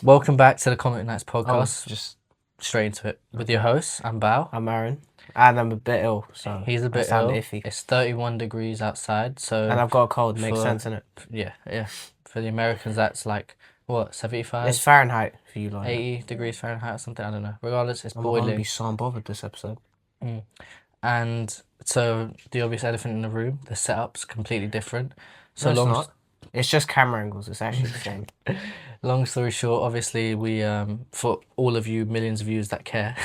Welcome back to the Comic Nights Oh, podcast. just Straight into it with your host. I'm Bao. I'm Aaron, and I'm a bit ill, so He's a I bit sound ill. iffy. It's 31 degrees outside, so And I've got a cold. Makes for- sense, innit? yeah. For the Americans, that's like what 75, It's Fahrenheit for you, like. 80 degrees Fahrenheit or something. I don't know. Regardless, it's I'm gonna boiling. be so unbothered this episode. And so the obvious elephant in the room, the setup's completely different. So No, it's not. It's just camera angles. It's actually the same. Long story short, obviously we for all of you millions of viewers that care,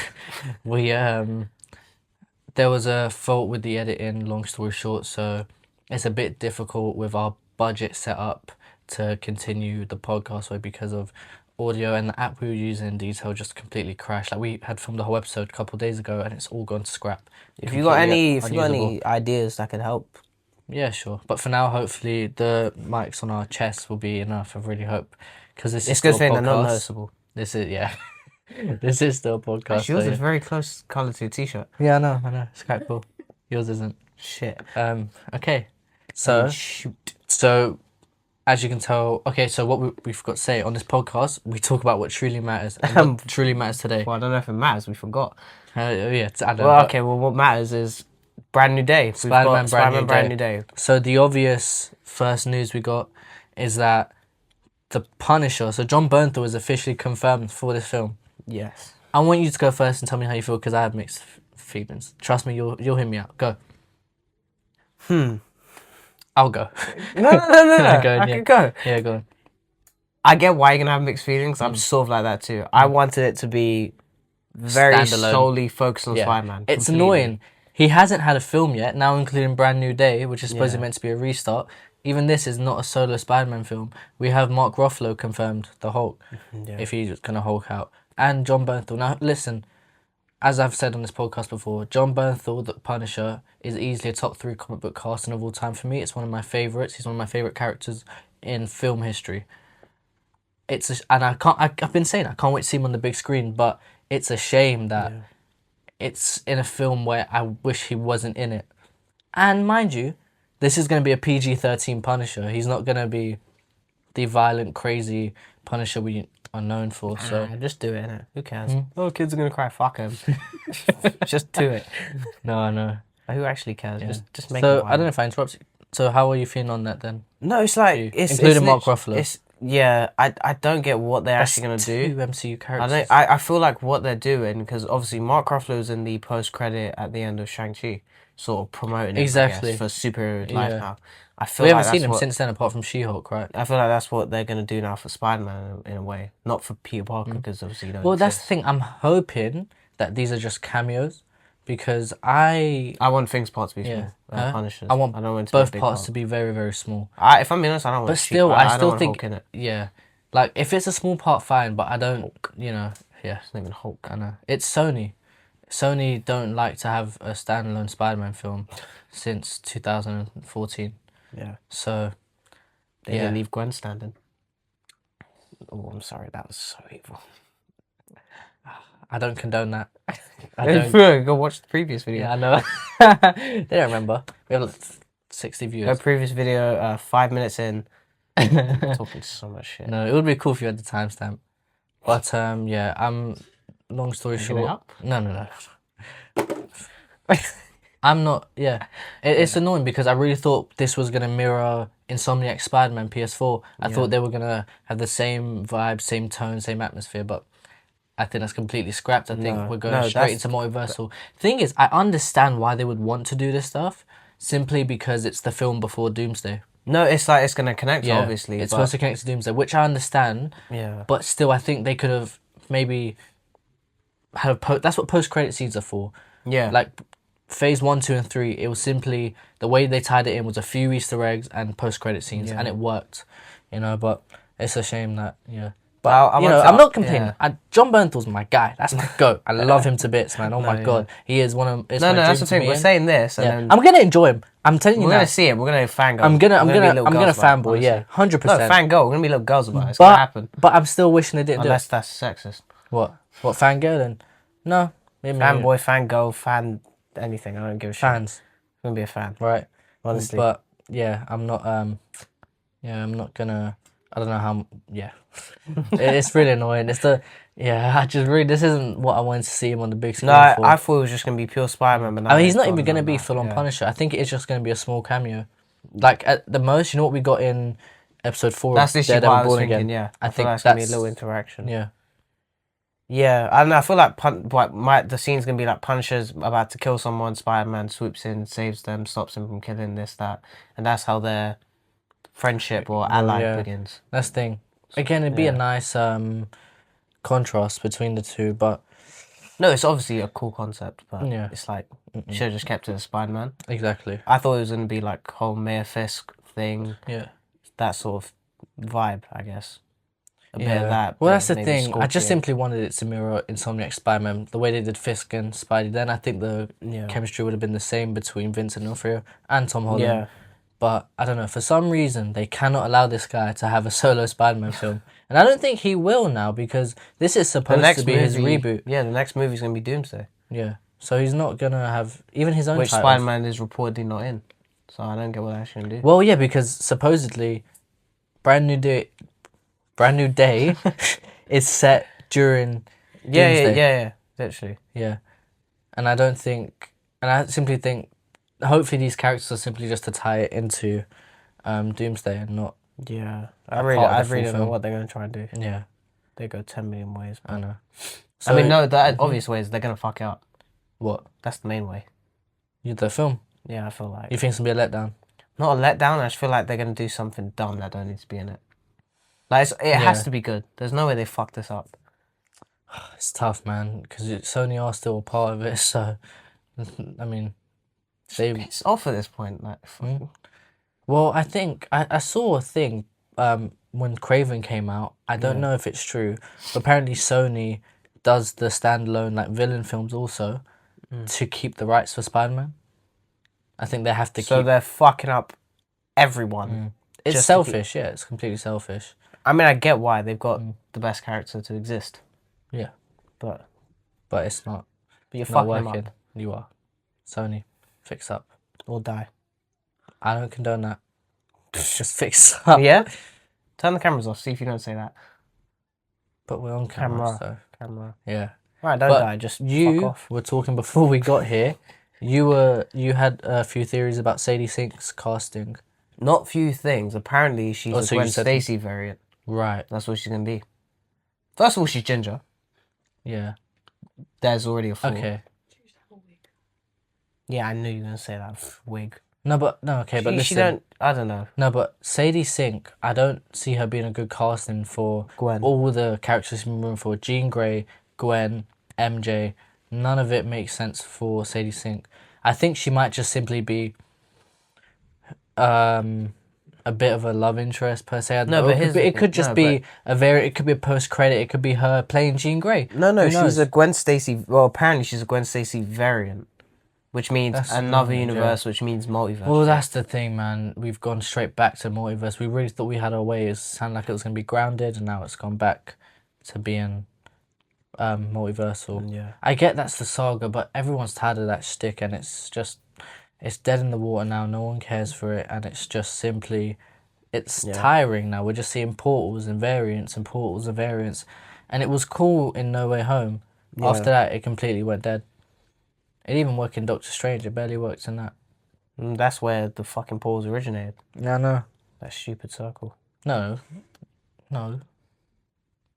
we there was a fault with the editing. Long story short, so it's a bit difficult with our budget set up to continue the podcast way because of audio, and the app we were using in detail just completely crashed. Like we had filmed the whole episode a couple of days ago and it's all gone to scrap. If you got Completely any unusable. ideas that could help, Yeah, sure. But for now, hopefully the mics on our chests will be enough. I really hope, because this it's is good still a thing they're not podcast. noticeable. This is this is still a podcast. Actually, yours so is very close colour to your t-shirt. yeah, I know. It's quite cool. Yours isn't. Shit. Okay. So Shoot. as you can tell, okay. So what we forgot to say on this podcast, we talk about what truly matters. And what truly matters today. Well, I don't know if it matters. We forgot. Yeah, I don't know. Well, but- okay. Well, what matters is brand new day. We've Spider-Man, got Spider-Man brand new day. So the obvious first news we got is that the Punisher, so Jon Bernthal is officially confirmed for this film. Yes. I want you to go first and tell me how you feel, because I have mixed feelings. Trust me, you'll hear me out. Go. I'll go. No. Go, I yeah. can go. Yeah, go on. I get why you're gonna have mixed feelings. I'm sort of like that too. I wanted it to be very Standalone. solely focused on Yeah. Spider-Man. It's completely. annoying. He hasn't had a film yet, now including Brand New Day, which is supposedly Yeah. meant to be a restart. Even this is not a solo Spider-Man film. We have Mark Ruffalo confirmed, the Hulk, Yeah. if he's going to Hulk out. And Jon Bernthal. Now, listen, as I've said on this podcast before, Jon Bernthal, the Punisher, is easily a top 3 comic book casting of all time for me. It's one of my favourites. He's one of my favourite characters in film history. I've been saying I can't wait to see him on the big screen, but it's a shame that it's in a film where I wish he wasn't in it. And mind you, this is going to be a PG-13 Punisher. He's not going to be the violent, crazy Punisher we are known for. So just do it, innit? Who cares? Oh, kids are gonna cry. Fuck him. Just do it. no, I know. Who actually cares? Yeah. Just make. So it I don't know violent. if I interrupt you. So how are you feeling on that then? No, it's like it's Including Mark Ruffalo. I don't get what they're actually gonna do. 2 MCU characters. I feel like what they're doing, because obviously Mark Ruffalo's in the post credit at the end of Shang-Chi, sort of promoting it, Exactly. I guess, for superhero life Yeah. now. I feel We like haven't seen that's him what, since then, apart from She-Hulk, right? I feel like that's what they're gonna do now for Spider-Man in a way, not for Peter Parker, because obviously you don't. Well, that's the exist. thing. I'm hoping that these are just cameos, because I I want Things part to be small. Yeah. Huh? Punishers. I want don't want it to be a both big parts part. to be very, very small. If I'm being honest, I don't want. But still, I I don't still want think, Hulk in it. yeah, like if it's a small part, fine. But I don't, yeah, It's not even Hulk. I know. It's Sony. Sony don't like to have a standalone Spider-Man film since 2014. Yeah. So They Yeah. didn't leave Gwen standing. Oh, I'm sorry. That was so evil. I don't condone that. I don't. Go watch the previous video. Yeah, I know. They don't remember. We have like 60 Her viewers. previous video, 5 minutes in, talking so much shit. No, it would be cool if you had the timestamp. But yeah, long story Picking it short. up? No. I'm not. Yeah, it's annoying because I really thought this was gonna mirror Insomniac Spider-Man PS4. I thought they were gonna have the same vibe, same tone, same atmosphere, but I think that's completely scrapped. I think No, we're going no, straight into multiversal. Thing is, I understand why they would want to do this stuff, simply because it's the film before Doomsday. No, it's like it's gonna connect, Yeah, obviously. it's but, supposed to connect to Doomsday, which I understand. yeah. But still, I think they could have maybe have that's what post-credit scenes are for. Yeah. Like phase 1, 2, and 3, it was simply the way they tied it in was a few Easter eggs and post-credit scenes, Yeah. and it worked, But it's a shame that but I'm not complaining. Jon Bernthal's my guy. That's my goat. I love him to bits, man. Oh my yeah. god, he is one of. It's No, my that's dream the to thing. meet We're him. saying this, and Yeah. then I'm gonna enjoy him. I'm telling you we're now. gonna see it. We're gonna fangirl. I'm gonna We're be little girls about it, fanboy. honestly. Yeah, 100%. No, fangirl. We're gonna be little girls about it. It's gonna happen. But I'm still wishing they didn't Unless that's sexist. do it. What fangirl then? No, maybe Fanboy, fangirl, fan, anything. I don't give a shit. fans, I'm gonna be a fan. right? Honestly. But yeah, I'm not. I'm not gonna I don't know how. Yeah, it's really annoying. I just really this isn't what I wanted to see him on the big No, screen for. I thought it was just gonna be pure Spider-Man, but now I mean, he's they've not even gone going to on be that. full on Yeah. Punisher. I think it's just going to be a small cameo. Like at the most, you know what we got in episode 4 That's of literally what Daredevil I was Born thinking. Again. Yeah, I feel think like it's gonna be a that's little interaction. yeah. Yeah, I don't know. I feel like the scene's gonna be like Punisher's about to kill someone. Spider-Man swoops in, saves them, stops him from killing this, that, and that's how their friendship or Well, ally yeah, begins. that's the thing. Again, it'd be a Yeah. nice contrast between the two, but No, it's obviously a cool concept, but yeah, it's like should have just kept it as Spider-Man. exactly. I thought it was gonna be like whole Mayor Fisk thing, Yeah. that sort of vibe, I guess. A bit Yeah. of that. Well, Bit that's of the maybe thing. I just Scorpion. simply wanted it to mirror Insomniac Spider-Man, the way they did Fisk and Spidey. Then I think the Yeah. chemistry would have been the same between Vincent D'Onofrio and Tom Holland. Yeah. But I don't know, for some reason, they cannot allow this guy to have a solo Spider-Man film. And I don't think he will now because this is The supposed next to be his movie, reboot. yeah, the next movie's gonna be Doomsday, Yeah. So he's not going to have even his own which titles. Spider-Man is reportedly not in. So I don't get what they're actually gonna do. Well, yeah, because supposedly Brand New Day is set during Doomsday. Yeah, literally. Yeah. And I simply think hopefully these characters are simply just to tie it into Doomsday and not Yeah, part of the I full really don't know film. what they're gonna try and do. yeah, They go 10 million ways. I know. I mean, So no, the obvious way is they're gonna fuck it up. what? That's the main way. The film? Yeah, I feel like You think it's gonna be a letdown? not a letdown. I just feel like they're gonna do something dumb that don't need to be in it. Like it Yeah. has to be good. There's no way they fuck this up. It's tough, man, because Sony are still a part of it. So, I mean, they. It's off at this point. Like, fucking- Well, I think I saw a thing when Craven came out. I don't Yeah. know if it's true, but apparently Sony does the standalone like villain films also to keep the rights for Spider-Man. I think they have to so keep. they're fucking up everyone. It's just to keep- selfish, yeah. It's completely selfish. I mean, I get why they've got the best character to exist, Yeah, but but it's not you're not fucking them working. up You are. Sony, fix up. or die. I don't condone that. Just fix up. Yeah. Turn the cameras off. See if you don't say that. But we're on camera, Camera. so Camera. yeah. Right, don't But die. Just fuck You off. were talking before we got here. You had a few theories about Sadie Sink's casting. Not few things. Apparently, she's Oh, a so you Gwen said- Stacy variant. Right. That's what she's gonna be. First of all, she's ginger. Yeah. There's already a flaw. Okay. Yeah, I knew you were gonna say that wig. No, but okay, but She listen. don't. I don't know. No, but Sadie Sink, I don't see her being a good casting for Gwen. all the characters she's been room for. Jean Grey, Gwen, MJ. None of it makes sense for Sadie Sink. I think she might just simply be a bit of a love interest per se. No, Or but here's the it could thing. just No, be it could be a post credit. It could be her playing Jean Grey. No, Who she's knows? a Gwen Stacy. Well, apparently she's a Gwen Stacy variant, which means That's another weird, yeah. universe, which means multiverse. Well, that's the thing, man. We've gone straight back to multiverse. We really thought we had our way. It sounded like it was going to be grounded, and now it's gone back to being multiversal. Yeah. I get that's the saga, but everyone's tired of that shtick, and it's dead in the water now. No one cares for it, and it's just simply, it's tiring now. We're just seeing portals and variants and portals and variants, and it was cool in No Way Home. Yeah. After that, it completely went dead. It even worked in Doctor Strange. It barely worked in that. And that's where the fucking portals originated. Yeah, no. That stupid circle. No.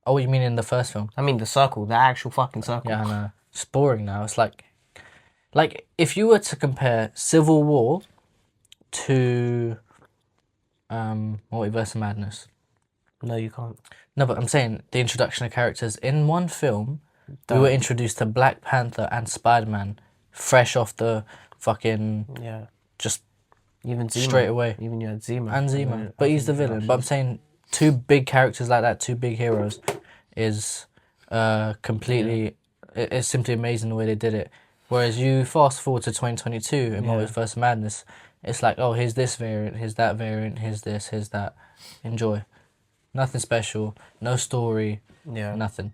Oh, you mean in the first film? I mean, the circle, the actual fucking circle. Yeah, I know. It's boring now. It's like if you were to compare Civil War to Multiverse of Madness. No, you can't. No, but I'm saying the introduction of characters in one film. We were introduced to Black Panther and Spider-Man, fresh off the fucking just Even Zemo. straight away. Even you had Zemo. And Zemo, but he's the villain. But I'm saying two big characters like that, two big heroes, is completely. It's simply amazing the way they did it. Whereas you fast forward to 2022 in Multiverse of Madness, it's like, oh, here's this variant, here's that variant, here's this, here's that. Enjoy. Nothing special, no story, nothing.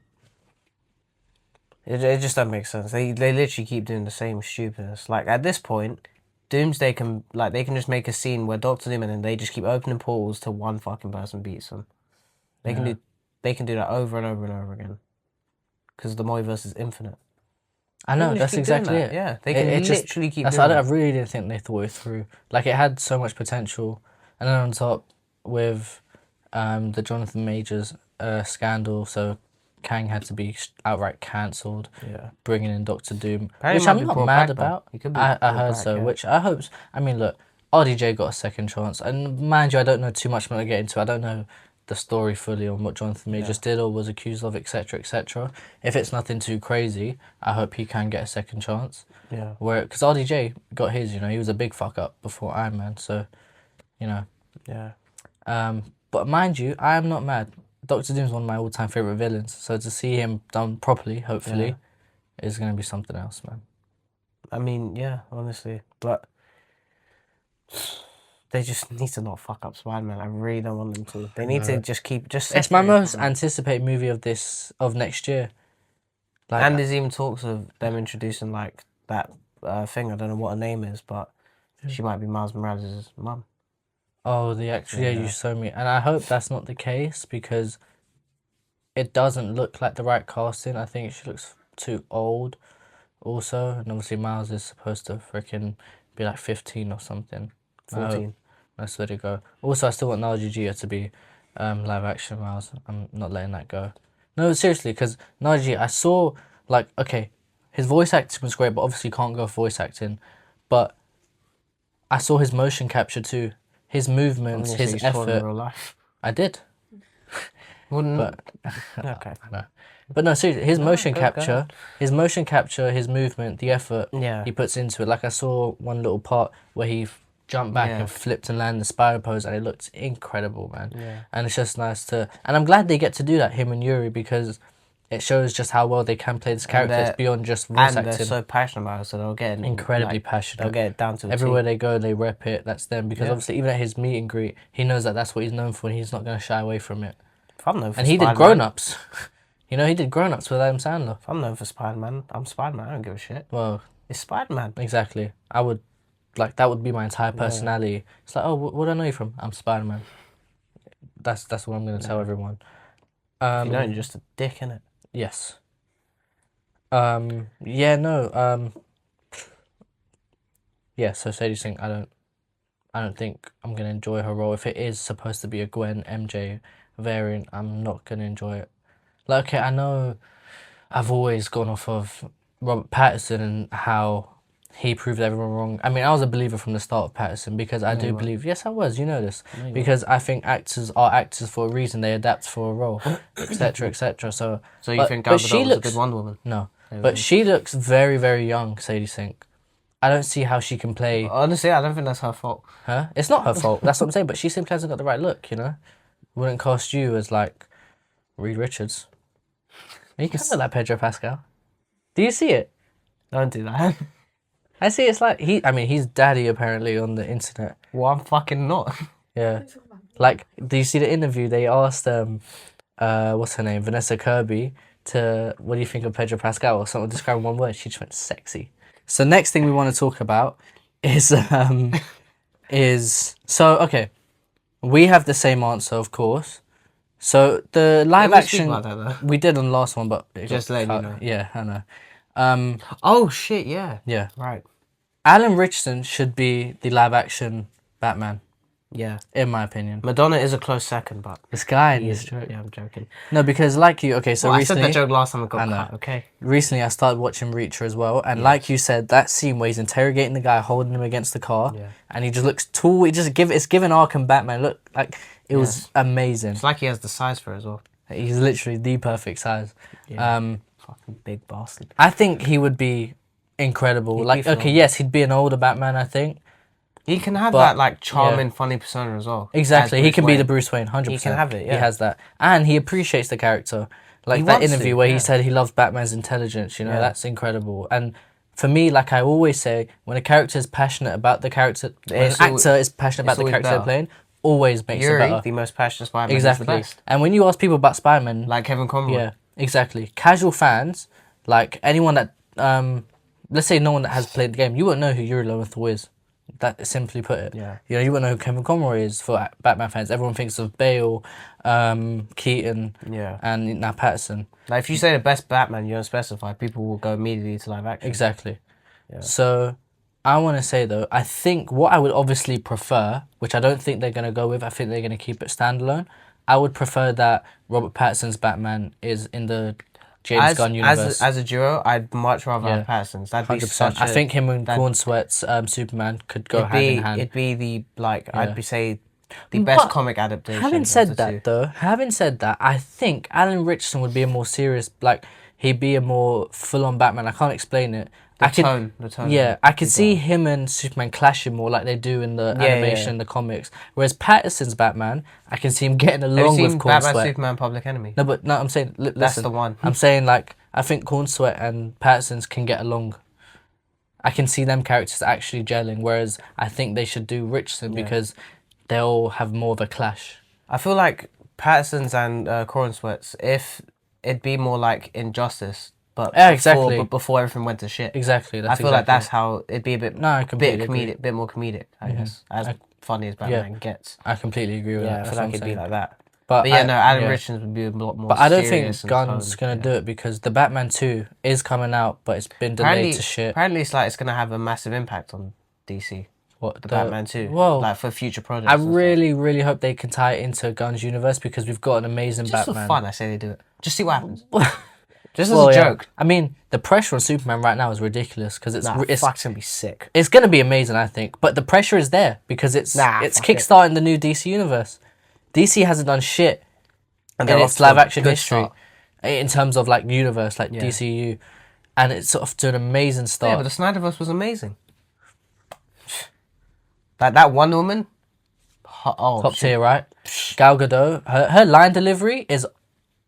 It just doesn't make sense. They literally keep doing the same stupidness. Like at this point, Doomsday can they can just make a scene where Doctor Doom and then they just keep opening portals till one fucking person beats them. They can do that over and over and over again. Because the multiverse is infinite. I know, that's exactly it. Yeah, they can literally keep doing I that. really didn't think they thought it through. Like, it had so much potential. And then on top, with the Jonathan Majors scandal, so Kang had to be outright cancelled, bringing in Doctor Doom, which I'm not mad about. I heard so, which I hope... I mean, look, RDJ got a second chance. And mind you, I don't know too much, I'm not going to get into it. I don't know the story fully on what Jonathan Majors did or was accused of, etc., etc. If it's nothing too crazy, I hope he can get a second chance. Yeah. Because RDJ got his, he was a big fuck up before Iron Man, so, Yeah. But mind you, I am not mad. Doctor Doom's one of my all-time favorite villains, so to see him done properly, hopefully, is going to be something else, man. I mean, yeah, honestly, but they just need to not fuck up Spider-Man. I really don't want them to. They need to just keep... It's my most anticipated movie of next year. Like, and there's even talks of them introducing, like, that thing. I don't know what her name is, but she might be Miles Morales' mum. Oh, the actress, you showed me. And I hope that's not the case, because it doesn't look like the right casting. I think she looks too old also. And obviously Miles is supposed to freaking be like 15 or something. 14. Let's let it go. Also, I still want Nadia to be live action Miles. I'm not letting that go. No, seriously, because Nadia, I saw, like, okay, his voice acting was great, but obviously you can't go voice acting. But I saw his motion capture too. His movements, his effort. In real life. I did. Wouldn't... Okay. I know. But no, seriously, his motion capture, his movement, the effort he puts into it. Like, I saw one little part where he jumped back and flipped and landed the spider pose, and it looked incredible, man. Yeah. And it's just nice to... And I'm glad they get to do that, him and Yuri, because it shows just how well they can play this character. It's beyond just voice acting. And they're so passionate about it, so they'll get... Incredibly passionate. They'll get it down to the Everywhere they go, they rep it. That's them. Because obviously, even at his meet and greet, he knows that that's what he's known for, and he's not going to shy away from it. And he did Grown Ups. He did Grown Ups with Adam Sandler. If I'm known for Spider-Man, I'm Spider-Man. I don't give a shit. Well, it's Spider-Man. Exactly. I would... Like, that would be my entire personality. It's like, oh, what do I know you from? I'm Spider-Man. That's what I'm going to tell everyone. If you don't, you're just a dick, innit? Yes. Yeah, no. Yeah, so Sadie Sink, I don't think I'm going to enjoy her role. If it is supposed to be a Gwen MJ variant, I'm not going to enjoy it. Like, okay, I know I've always gone off of Robert Pattinson and how he proved everyone wrong. I mean, I was a believer from the start of Pattinson, because I do believe... Yes, I was, you know this. Because I think actors are actors for a reason. They adapt for a role, etc., etc. So you think Gal Gadot was a good Wonder Woman? No. But she looks very, very young, Sadie Sink. I don't see how she can play... Honestly, I don't think that's her fault. Huh? It's not her fault. That's what I'm saying. But she simply hasn't got the right look, Wouldn't cast you as, like, Reed Richards. You kind of look like Pedro Pascal. Do you see it? Don't do that. I see it's like... he's daddy, apparently, on the internet. Well, I'm fucking not. Yeah. Like, do you see the interview? They asked, what's her name? Vanessa Kirby, what do you think of Pedro Pascal? Or something, describe in one word. She just went sexy. So next thing we want to talk about is, so, okay. We have the same answer, of course. So the live action... We did on the last one, but... Just letting you know. Yeah, I know. Oh, shit, yeah. Yeah. Right. Alan Richardson should be the live action Batman. Yeah. In my opinion. Madonna is a close second, but... This guy in this joke. Yeah, I'm joking. No, because like you... Okay, so recently... I said that joke last time I got cut, okay? Recently, I started watching Reacher as well, and like you said, that scene where he's interrogating the guy, holding him against the car, and he just looks tall. It's giving Arkham Batman. Look, like, it was amazing. It's like he has the size for it as well. He's literally the perfect size. Yeah. Fucking big bastard. I think he would be incredible. Yes, he'd be an older Batman, I think. He can have that, like, charming, funny persona as well. Exactly. He can be the Bruce Wayne, 100%. He can have it, yeah. He has that. And he appreciates the character. Like that interview where he said he loves Batman's intelligence, that's incredible. And for me, like I always say, when a character is passionate about the character, an actor is passionate about the character they're playing, always makes it better. The most passionate Spider-Man, exactly. is the best. And when you ask people about Spider-Man... Like Kevin Conroy. Yeah, exactly. Casual fans, like anyone that... let's say no one that has played the game, you won't know who Yuri Lowenthal is. That simply put it. Yeah. You know, you wouldn't know who Kevin Conroy is for Batman fans. Everyone thinks of Bale, Keaton, Yeah. and now Patterson. Like if you say the best Batman, you don't specify, people will go immediately to live action. Exactly. Yeah. So I want to say though, I think what I would obviously prefer, which I don't think they're gonna go with, I think they're gonna keep it standalone. I would prefer that Robert Pattinson's Batman is in the James Gunn universe. As a duo, I'd much rather Yeah. have Pattinson's. That'd be 100%. such I think him and Corn Sweat's Superman could go hand in hand. It'd be the like Yeah. I'd be say the best But comic adaptation. Having of said the that, two. though, having said that, I think Alan Richardson would be a more serious, like he'd be a more full-on Batman. I can't explain it. The tone. Yeah, I could see him and Superman clashing more like they do in the animation, the comics. Whereas Patterson's Batman, I can see him getting Have you along seen with Corn Batman Sweat. Superman Public Enemy? No, but no, I'm saying listen. That's the one. I'm saying like I think Corn Sweat and Patterson's can get along. I can see them characters actually gelling. Whereas I think they should do Richardson because they'll have more of a clash. I feel like Patterson's and Cornsweat's, if it'd be more like Injustice, but before everything went to shit. Exactly. I feel like that's how it'd be a bit comedic, bit more comedic, I guess. As funny as Batman gets. I completely agree with that. Yeah, I feel like it'd be like that. But yeah, no, Alan Richards would be a lot more. But I don't think serious Gunn's gonna do it because the Batman 2 is coming out, but it's been delayed to shit. Apparently, it's gonna have a massive impact on DC. What the Batman 2? Well, like for future projects. I really, really hope they can tie it into Gunn's universe because we've got an amazing just Batman. for fun, I say they do it. Just see what happens. Just as a joke. I mean, the pressure on Superman right now is ridiculous because it's gonna be sick. It's gonna be amazing, I think. But the pressure is there because it's kickstarting the new DC universe. DC hasn't done shit in its live action history in terms of like universe, like DCU, and it's sort of to an amazing start. Yeah, but the Snyderverse was amazing. Like that Wonder Woman, top tier, right? Gal Gadot, her line delivery is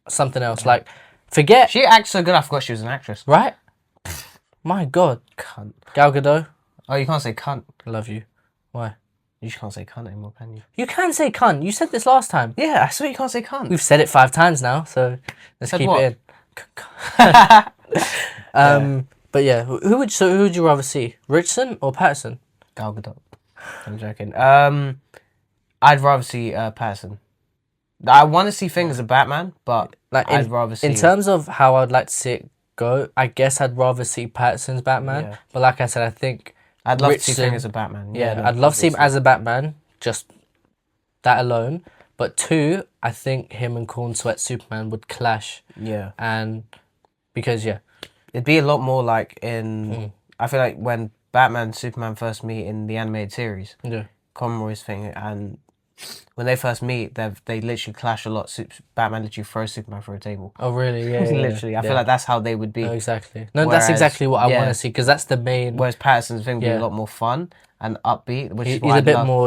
something else. Like, forget she acts so good. I forgot she was an actress. Right? My God, cunt. Gal Gadot. Oh, you can't say cunt. I love you. Why? You just can't say cunt anymore, can you? You can say cunt. You said this last time. Yeah, I swear you can't say cunt. We've said it 5 times now, so let's keep it in. But yeah, who would you rather see, Richardson or Patterson? Gal Gadot. I'm joking. I'd rather see Patterson. I want to see things as a Batman, but like I'd rather see. In terms of how I'd like to see it go, I guess I'd rather see Patterson's Batman. Yeah. But like I said, I think I'd love to see things as a Batman. Yeah, I'd love to see him as a Batman, just that alone. But 2, I think him and Corn Sweat Superman would clash. Yeah. And because it'd be a lot more like in. I feel like when Batman and Superman first meet in the animated series. Yeah. Conroy's thing, and when they first meet, they literally clash a lot. Batman literally throws Superman through a table. Oh, really? Yeah. Literally. I feel like that's how they would be. No, exactly. No, that's exactly what I want to see, because that's the main... Whereas Patterson's thing would be a lot more fun and upbeat, which is why He's a bit more,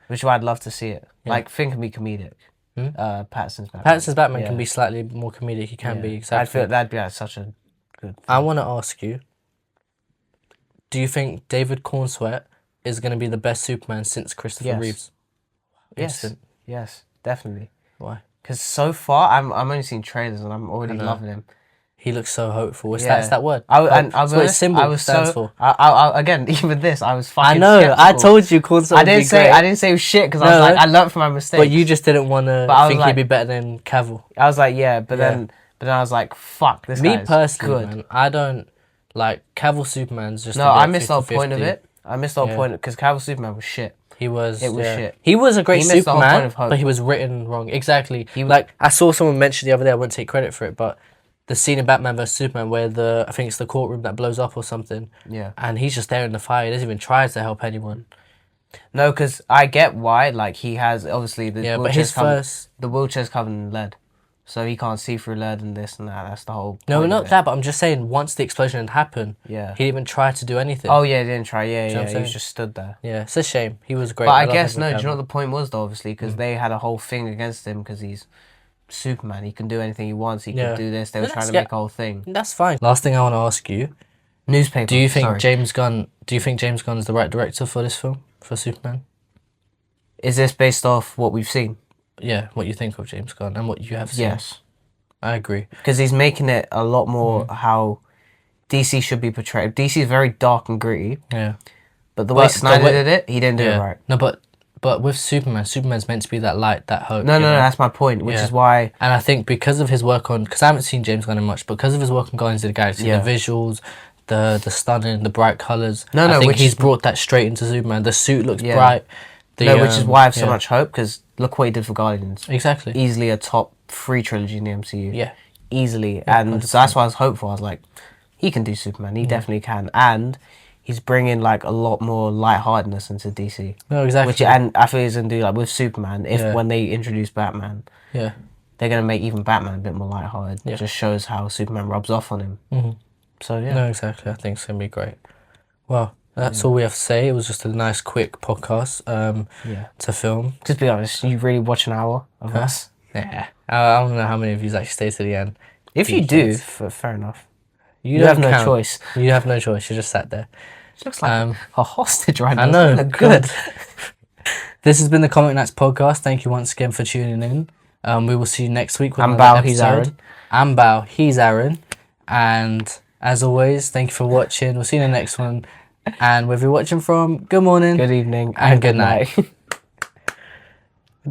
which is why I'd love to see it. Yeah. Like, thing can be comedic. Patterson's Batman can be slightly more comedic. He can be, exactly. I feel that'd be like such a good thing. I want to ask you, do you think David Cornsweat is going to be the best Superman since Christopher Reeves? Yes, definitely. Why? Because so far, I'm only seeing trailers and I'm already loving him. He looks so hopeful. It's that word. That's what his symbol stands for. Again, even this, I was fucking I know. skeptical. I told you Cornsweat would be great. I didn't say shit because I was like, I learned from my mistakes. But you just didn't want to think he'd be better than Cavill. I was like, but then I was like, fuck, this guy is personally, good. Man, I don't like Cavill Superman's just. No, I missed the whole point of it. I missed the whole point because Cavill Superman was shit. It was shit. He was a great Superman, but he was written wrong. Exactly. I saw someone mention the other day, I won't take credit for it, but the scene in Batman vs Superman where I think it's the courtroom that blows up or something. Yeah. And he's just there in the fire. He doesn't even try to help anyone. No, because I get why. Like, he has obviously the wheelchair's covered in lead. So he can't see through lead and this and that. That's the whole point. No, not that, but I'm just saying once the explosion had happened, he didn't even try to do anything. Oh, yeah, he didn't try. Yeah. He was just stood there. Yeah, it's a shame. He was great. But I guess, no, do you know what the point was, though, obviously? Because they had a whole thing against him because he's Superman. He can do anything he wants. He can do this. They were trying to make a whole thing. That's fine. Last thing I want to ask you. Newspaper. Do you think James Gunn is the right director for this film, for Superman? Is this based off what we've seen? Yeah, what you think of James Gunn and what you have seen. Yes. I agree. Because he's making it a lot more how DC should be portrayed. DC is very dark and gritty. Yeah. But the way But Snyder did it, he didn't do it right. No, but with Superman's meant to be that light, that hope. No, that's my point, which is why. And I think because of his work on, because I haven't seen James Gunn in much, but because of his work on Guardians of the Galaxy, the visuals, the stunning, the bright colors. I think he's brought that straight into Superman. The suit looks bright. Which is why I have so much hope, because look what he did for Guardians. Exactly. Easily a top 3 trilogy in the MCU. Yeah. Easily. Yeah, and so that's why I was hopeful. I was like, he can do Superman. He definitely can. And he's bringing like a lot more lightheartedness into DC. No, exactly. And I feel he's going to do like with Superman, when they introduce Batman, they're going to make even Batman a bit more lighthearted. It just shows how Superman rubs off on him. Mm-hmm. So, yeah. No, exactly. I think it's going to be great. Well, that's all we have to say. It was just a nice, quick podcast to film. Just be honest, you really watch an hour of us? Yeah. I don't know how many of you actually stay to the end. If you do, fair enough. You have no choice. You have no choice. You just sat there. She looks like a hostage right now. I know. Good. This has been the Comic Nights podcast. Thank you once again for tuning in. We will see you next week with another episode. He's Aaron. I'm Bao. He's Aaron. And as always, thank you for watching. We'll see you in the next one. And wherever you're watching from, good morning, good evening, and good night.